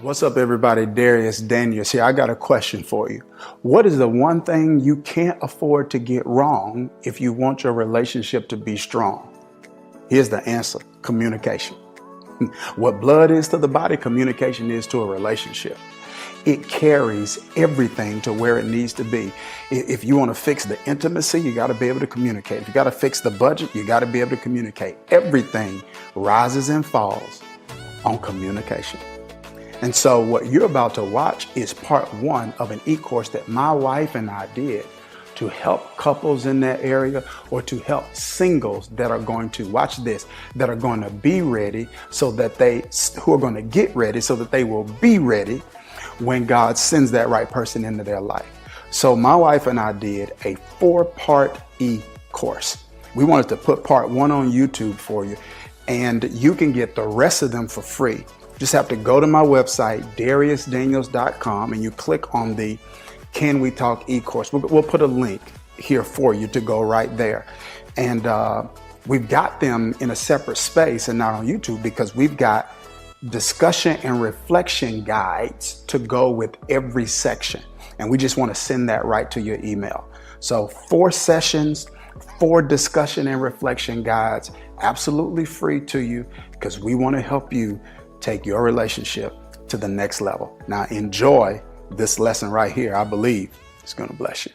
What's up, everybody? Dharius here. I got a question for you. What is the one thing you can't afford to get wrong if you want your relationship to be strong? Here's the answer: communication. What blood is to the body, communication is to a relationship. It carries everything to where it needs to be. If you want to fix the intimacy, you got to be able to communicate. If you got to fix the budget, you got to be able to communicate. Everything rises and falls on communication. And so what you're about to watch is part one of an e-course that my wife and I did to help couples in that area, or to help singles that are going to, watch this, that are going to be ready so that who are going to get ready so that they will be ready when God sends that right person into their life. So my wife and I did a 4-part e-course. We wanted to put part one on YouTube for you, and you can get the rest of them for free. Just have to go to my website, DhariusDaniels.com, and you click on the Can We Talk e-course. We'll put a link here for you to go right there. And we've got them in a separate space and not on YouTube, because we've got discussion and reflection guides to go with every section. And we just want to send that right to your email. So 4 sessions, 4 discussion and reflection guides, absolutely free to you, because we want to help you take your relationship to the next level. Now enjoy this lesson right here. I believe it's going to bless you.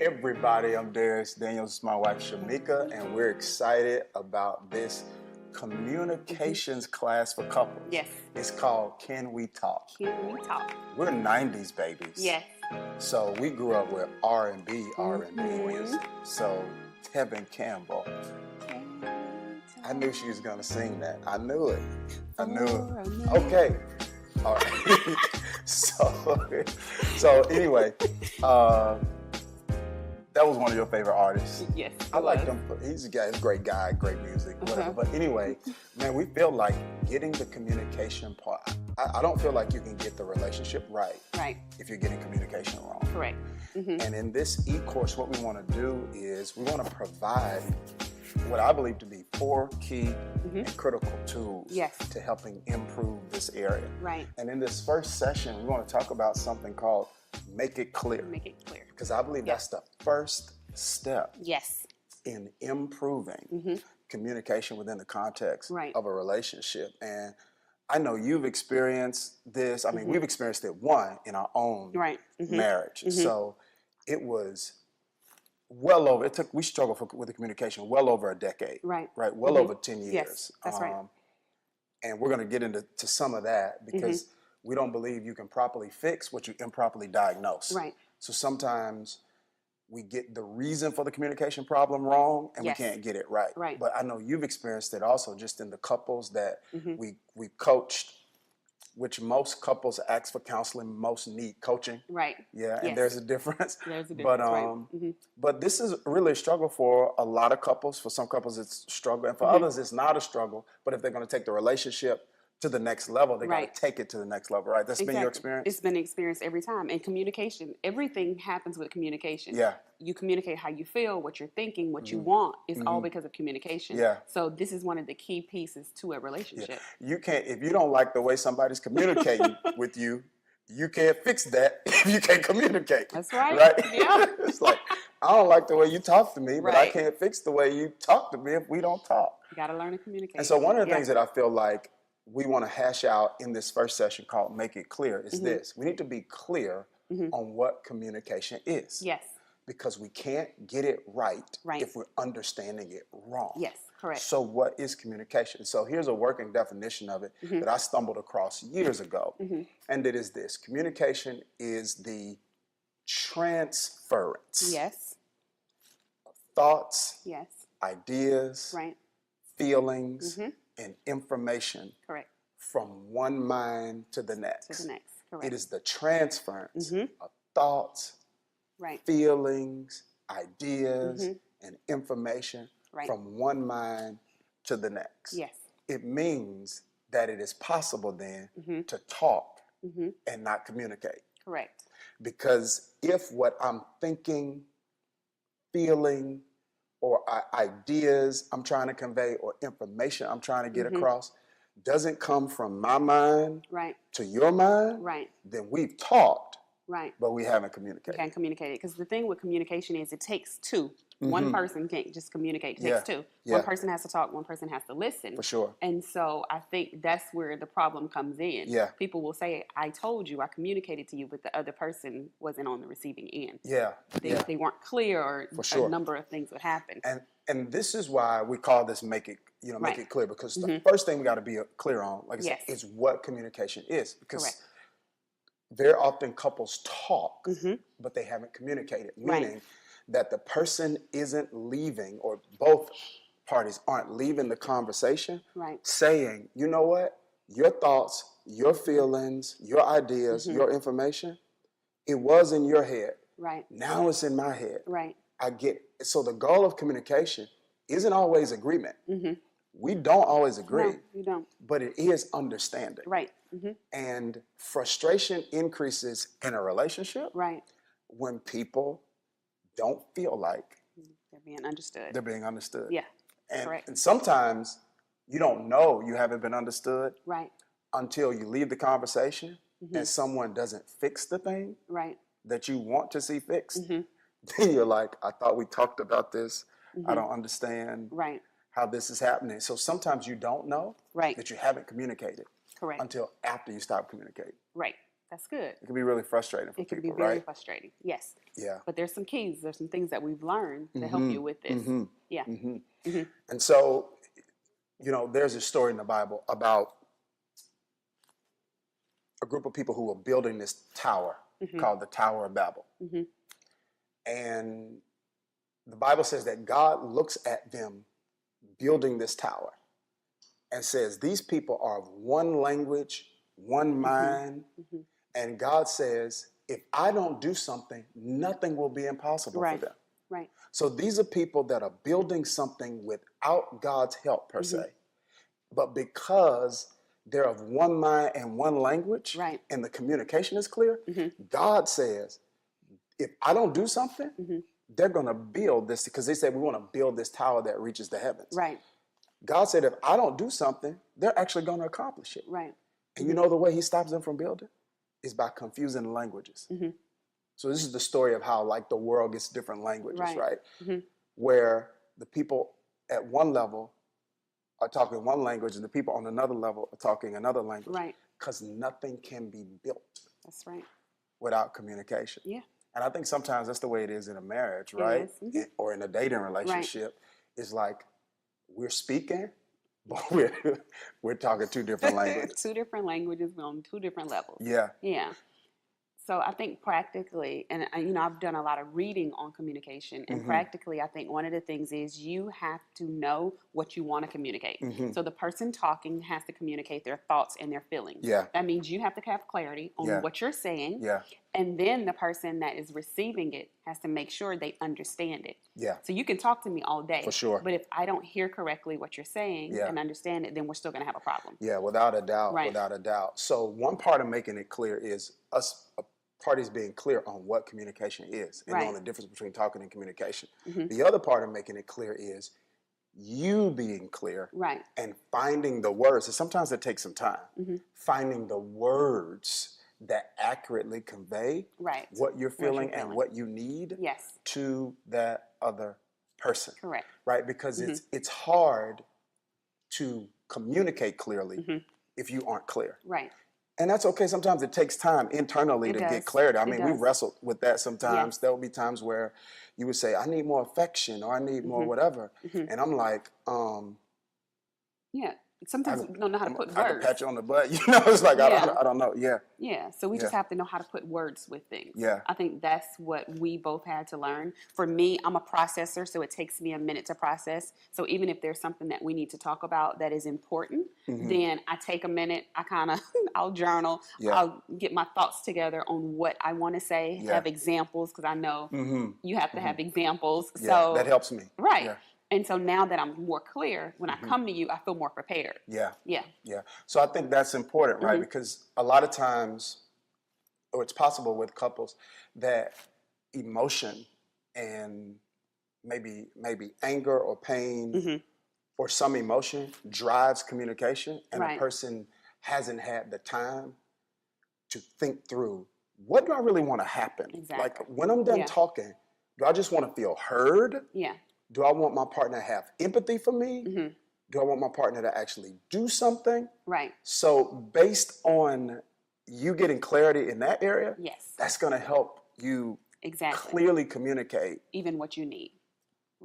Everybody, I'm Dharius Daniels. This is my wife Shameka, and we're excited about this communications class for couples. Yes. It's called Can We Talk? Can We Talk? We're 90s babies. Yes. So we grew up with R&B music. So Tevin Campbell, I knew she was gonna sing that. I knew it. Okay. All right. So anyway, that was one of your favorite artists. Yes. I like him. He's a great guy, great music, whatever. But anyway, man, we feel like getting the communication part. I don't feel like you can get the relationship right if you're getting communication wrong. Correct. And in this e-course, what we want to do is we want to provide what I believe to be 4 key and critical tools to helping improve this area. Right. And in this first session, we want to talk about something called Make It Clear. Make it clear. Because I believe that's the first step in improving communication within the context of a relationship. And I know you've experienced this. I mean, we've experienced it in our own marriage. So it was we struggled with the communication well over a decade. Right. Well over 10 years. Yes, that's right. And we're going to get into some of that, because we don't believe you can properly fix what you improperly diagnose. Right. So sometimes we get the reason for the communication problem wrong, and we can't get it right. Right. But I know you've experienced it also just in the couples that we coached, which most couples ask for counseling, most need coaching. Right. Yeah, and there's a difference. There's a difference, but this is really a struggle for a lot of couples. For some couples it's a struggle, and for others it's not a struggle. But if they're going to take the relationship to the next level, they got to take it to the next level, right? That's been your experience? It's been an experience every time. And communication, everything happens with communication. Yeah. You communicate how you feel, what you're thinking, what you want. It's all because of communication. Yeah. So this is one of the key pieces to a relationship. Yeah. You can't, if you don't like the way somebody's communicating with you, you can't fix that if you can't communicate. That's right. Right? Yeah. It's like, I don't like the way you talk to me, but I can't fix the way you talk to me if we don't talk. You got to learn to communicate. And so one of the things that I feel like we want to hash out in this first session called Make It Clear is this. We need to be clear on what communication is. Yes. Because we can't get it right if we're understanding it wrong. Yes, correct. So what is communication? So here's a working definition of it that I stumbled across years ago. And it is this. Communication is the transference of thoughts, ideas, feelings, and information from one mind to the next. Correct. It is the transference of thoughts, feelings, ideas, and information from one mind to the next. Yes. It means that it is possible then to talk and not communicate. Correct. Because if what I'm thinking, feeling, or ideas I'm trying to convey or information I'm trying to get across doesn't come from my mind to your mind, then we've talked, but we haven't communicated. You can't communicate it because the thing with communication is it takes two. One person can't just communicate. It takes two. One person has to talk. One person has to listen. For sure. And so I think that's where the problem comes in. Yeah. People will say, I told you, I communicated to you, but the other person wasn't on the receiving end. Yeah. They weren't clear, or a number of things would happen. And this is why we call this make it clear, because the first thing we got to be clear on, like I said, is what communication is. Because very often couples talk, but they haven't communicated, meaning that the person isn't leaving, or both parties aren't leaving the conversation saying, you know what, your thoughts, your feelings, your ideas, your information, it was in your head. Now it's in my head. I get it. So the goal of communication isn't always agreement. We don't always agree. No, you don't. But it is understanding. And frustration increases in a relationship when people don't feel like they're being understood. They're being understood. Yeah. And sometimes you don't know you haven't been understood until you leave the conversation and someone doesn't fix the thing that you want to see fixed. Then you're like, I thought we talked about this. I don't understand how this is happening. So sometimes you don't know that you haven't communicated until after you stop communicating. That's good. It can be really frustrating for people, right? It can be very frustrating. Yes. Yeah. But there's some keys. There's some things that we've learned to help you with this. Yeah. And so, there's a story in the Bible about a group of people who were building this tower called the Tower of Babel. And the Bible says that God looks at them building this tower and says, these people are of one language, one mind. And God says, if I don't do something, nothing will be impossible for them. So these are people that are building something without God's help, per se. But because they're of one mind and one language, and the communication is clear, God says, if I don't do something, they're going to build this, because they said, we want to build this tower that reaches the heavens. God said, if I don't do something, they're actually going to accomplish it. And you know the way he stops them from building? Is by confusing the languages. So this is the story of how, like, the world gets different languages, where the people at one level are talking one language and the people on another level are talking another language. Because nothing can be built. That's right. Without communication. Yeah. And I think sometimes that's the way it is in a marriage, right? Or in a dating relationship. It's like, we're speaking, but we're talking two different languages. Two different languages on two different levels. Yeah. Yeah. So I think practically, and I've done a lot of reading on communication, and practically I think one of the things is you have to know what you want to communicate. So the person talking has to communicate their thoughts and their feelings. Yeah. That means you have to have clarity on what you're saying. Yeah. And then the person that is receiving it has to make sure they understand it. Yeah. So you can talk to me all day. For sure. But if I don't hear correctly what you're saying and understand it, then we're still going to have a problem. Yeah, without a doubt. Without a doubt. So one part of making it clear is us parties being clear on what communication is and knowing the difference between talking and communication. The other part of making it clear is you being clear and finding the words. And sometimes it takes some time. Finding the words that accurately convey what you're feeling and what you need to that other person. Correct. Right? Because it's hard to communicate clearly if you aren't clear. Right. And that's okay. Sometimes it takes time internally to get clarity. I mean, we wrestled with that sometimes. There will be times where you would say, I need more affection, or I need more whatever. And I'm like, sometimes we don't know how to put I words. can pat you on the butt. You know, it's like, I don't know. Yeah. Yeah. So we just have to know how to put words with things. Yeah. I think that's what we both had to learn. For me, I'm a processor, so it takes me a minute to process. So even if there's something that we need to talk about that is important, then I take a minute. I'll journal. Yeah. I'll get my thoughts together on what I want to say, have examples, because I know you have to have examples. Yeah, so that helps me. Right. Yeah. And so now that I'm more clear, when I come to you, I feel more prepared. Yeah. Yeah. Yeah. So I think that's important, right? Because a lot of times, or it's possible with couples, that emotion and maybe anger or pain or some emotion drives communication, and the person hasn't had the time to think through, what do I really want to happen? Exactly. Like when I'm done talking, do I just want to feel heard? Yeah. Do I want my partner to have empathy for me? Do I want my partner to actually do something? Right. So based on you getting clarity in that area, that's going to help you clearly communicate even what you need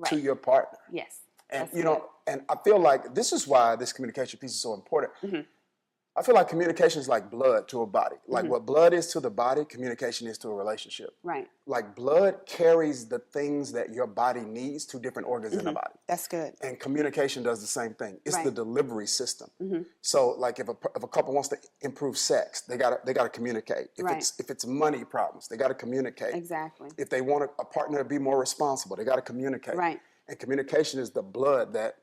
to your partner. Yes. And you know, and I feel like this is why this communication piece is so important. I feel like communication is like blood to a body. Like what blood is to the body, communication is to a relationship. Right. Like blood carries the things that your body needs to different organs in the body. That's good. And communication does the same thing. It's the delivery system. So like if a couple wants to improve sex, they gotta communicate. If it's money problems, they gotta communicate. Exactly. If they want a partner to be more responsible, they gotta communicate. Right. And communication is the blood that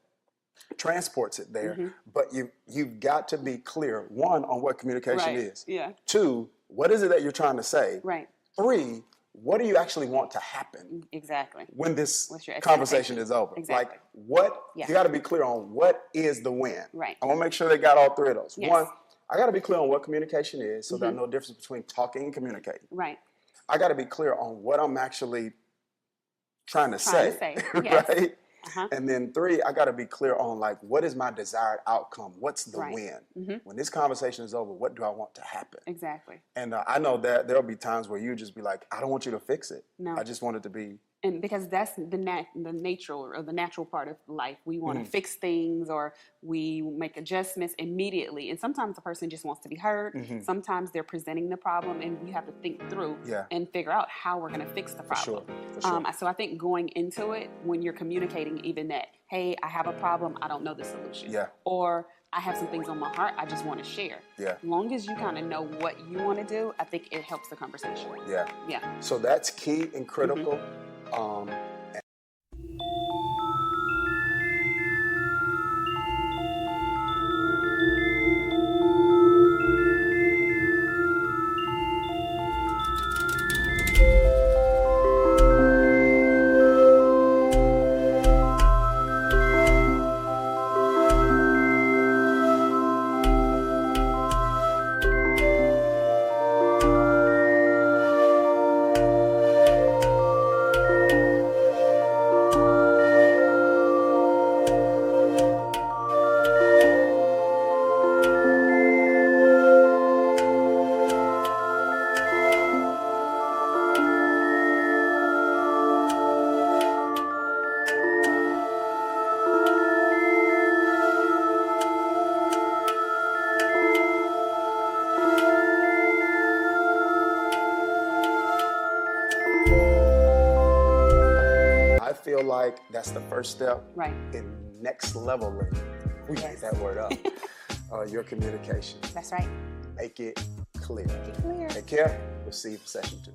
transports it there, but you've got to be clear, one, on what communication is. Yeah. Two, what is it that you're trying to say? Right. Three, what do you actually want to happen? Exactly. When this conversation is over. Exactly. Like what you got to be clear on what is the win. Right. I want to make sure they got all three of those. Yes. One, I got to be clear on what communication is, so that I know the difference between talking and communicating. Right. I got to be clear on what I'm actually trying to say. Yes. Right. And then three, I got to be clear on like, what is my desired outcome? What's the win? When this conversation is over, what do I want to happen? Exactly. And I know that there'll be times where you just be like, I don't want you to fix it. No. I just want it to be. And because that's the natural part of life. We want to fix things, or we make adjustments immediately. And sometimes the person just wants to be heard. Sometimes they're presenting the problem, and we have to think through and figure out how we're going to fix the problem. For sure. So I think going into it, when you're communicating even that, hey, I have a problem, I don't know the solution. Yeah. Or I have some things on my heart, I just want to share. Yeah. As long as you kind of know what you want to do, I think it helps the conversation. Yeah. Yeah. So that's key and critical. I feel like that's the first step in next leveling. We get that word up. Your communication. That's right. Make it clear. Make it clear. Take care. We'll see you for session 2.